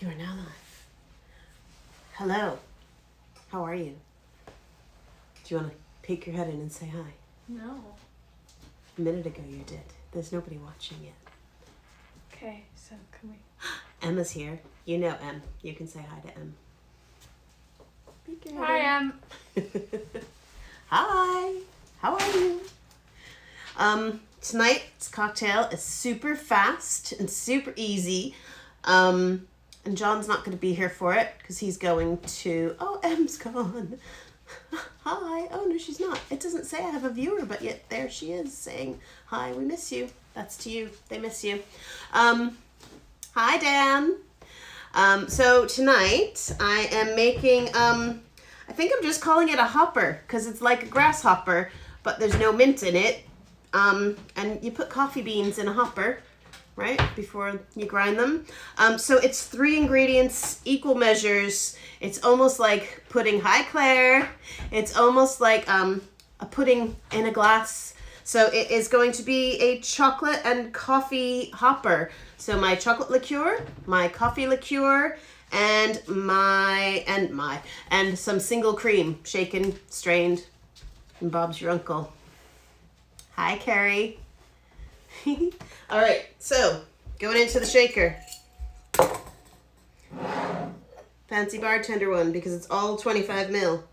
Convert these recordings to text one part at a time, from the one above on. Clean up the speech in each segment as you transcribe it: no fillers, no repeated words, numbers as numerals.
You are now live. Hello. How are you? Do you want to peek your head in and say hi? No. A minute ago you did. There's nobody watching yet. Okay, so can we... Emma's here. You know Em. You can say hi to Em. Peek your Hi, head Em. in. Hi. How are you? Tonight's cocktail is super fast and super easy. And John's not going to be here for it because he's going to... Oh, Em's gone. Hi. Oh, no, she's not. It doesn't say I have a viewer, but yet there she is saying, hi, we miss you. That's to you. They miss you. Hi, Dan. So tonight I am making, I think I'm just calling it a hopper because it's like a grasshopper, but there's no mint in it. And you put coffee beans in a hopper, right, before you grind them. So it's 3 ingredients, equal measures. It's almost like putting Hi Claire. It's almost like a pudding in a glass. So it is going to be a chocolate and coffee hopper. So my chocolate liqueur, my coffee liqueur, and some single cream, shaken, strained, and Bob's your uncle. Hi, Carrie. All right, so going into the shaker. Fancy bartender one because it's all 25 ml.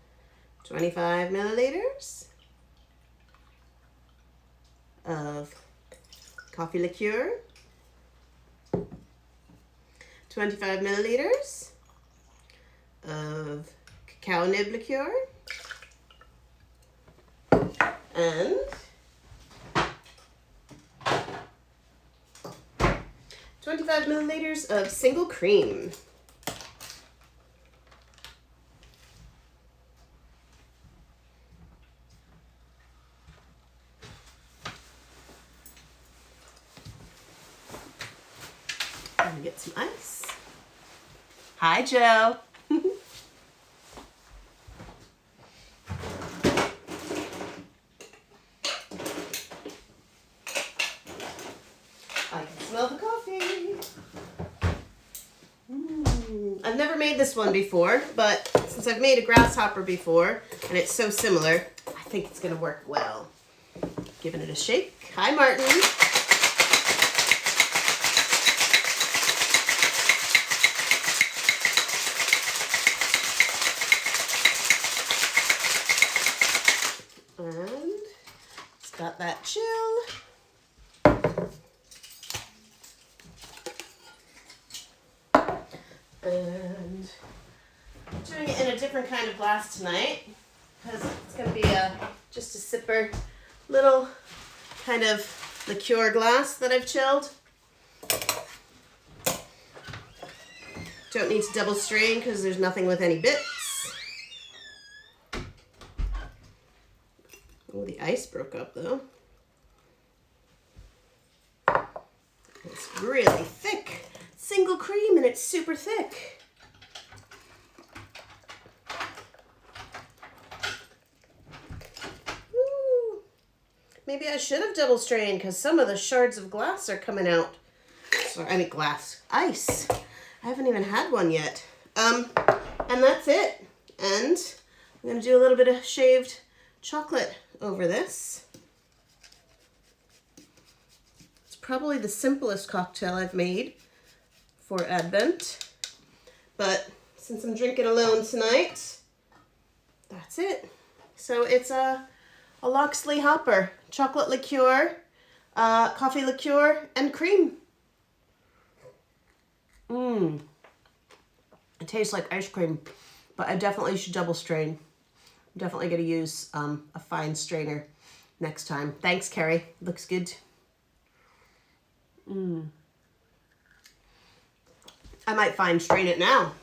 25 milliliters of coffee liqueur. 25 milliliters of cacao nib liqueur. And 25 milliliters of single cream. I'm gonna get some ice. Hi, Joe. I can smell the coffee. I've never made this one before, but since I've made a grasshopper before, and it's so similar, I think it's gonna work well. Giving it a shake. Hi, Martin. And it's got that chill. And I'm doing it in a different kind of glass tonight because it's going to be just a sipper little kind of liqueur glass that I've chilled. Don't need to double strain because there's nothing with any bits. Oh, the ice broke up though. It's really thick. Single cream and it's super thick. Woo. Maybe I should have double strained because some of the shards of glass are coming out. Sorry, I mean ice. I haven't even had one yet. And that's it. And I'm gonna do a little bit of shaved chocolate over this. It's probably the simplest cocktail I've made for Advent, but since I'm drinking alone tonight, that's it. So it's a Loxley hopper, chocolate liqueur, coffee liqueur, and cream. It tastes like ice cream, but I definitely should double strain. I'm definitely gonna use a fine strainer next time. Thanks, Carrie. Looks good. I might fine strain it now.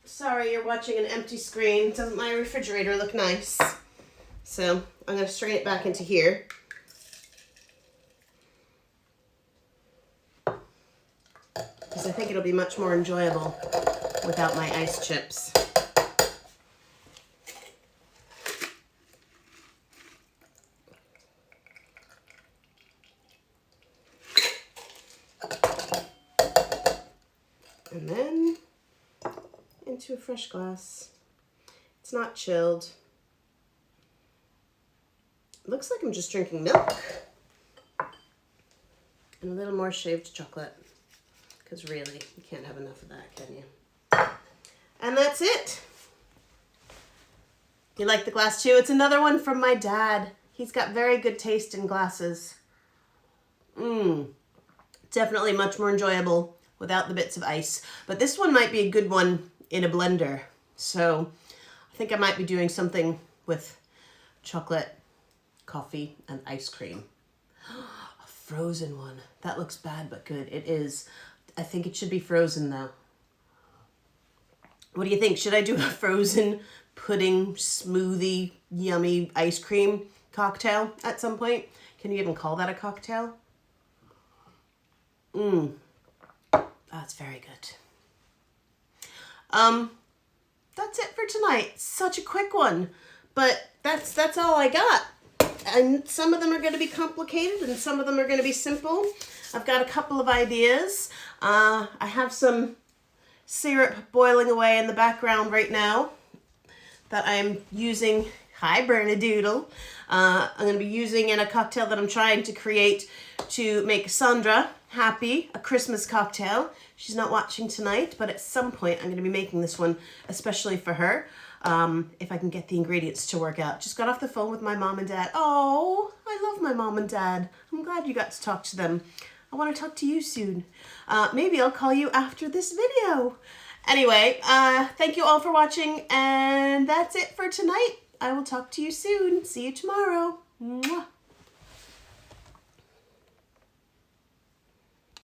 Sorry, you're watching an empty screen. Doesn't my refrigerator look nice? So I'm going to strain it back into here. Because I think it'll be much more enjoyable without my ice chips. to a fresh glass. It's not chilled. It looks like I'm just drinking milk. And a little more shaved chocolate. Because really, you can't have enough of that, can you? And that's it. You like the glass too? It's another one from my dad. He's got very good taste in glasses. Definitely much more enjoyable without the bits of ice. But this one might be a good one in a blender. So I think I might be doing something with chocolate, coffee, and ice cream. A frozen one. That looks bad but good. It is. I think it should be frozen though. What do you think? Should I do a frozen pudding, smoothie, yummy ice cream cocktail at some point? Can you even call that a cocktail? That's very good. That's it for tonight. Such a quick one, but that's all I got. And some of them are going to be complicated and some of them are going to be simple. I've got a couple of ideas. I have some syrup boiling away in the background right now that I'm using. Hi, Bernadoodle. I'm going to be using in a cocktail that I'm trying to create to make Sandra happy, a Christmas cocktail. She's not watching tonight, but at some point I'm going to be making this one especially for her, if I can get the ingredients to work out. Just got off the phone with my mom and dad. Oh, I love my mom and dad. I'm glad you got to talk to them. I want to talk to you soon. Maybe I'll call you after this video. Anyway, thank you all for watching, and that's it for tonight. I will talk to you soon. See you tomorrow. Mwah.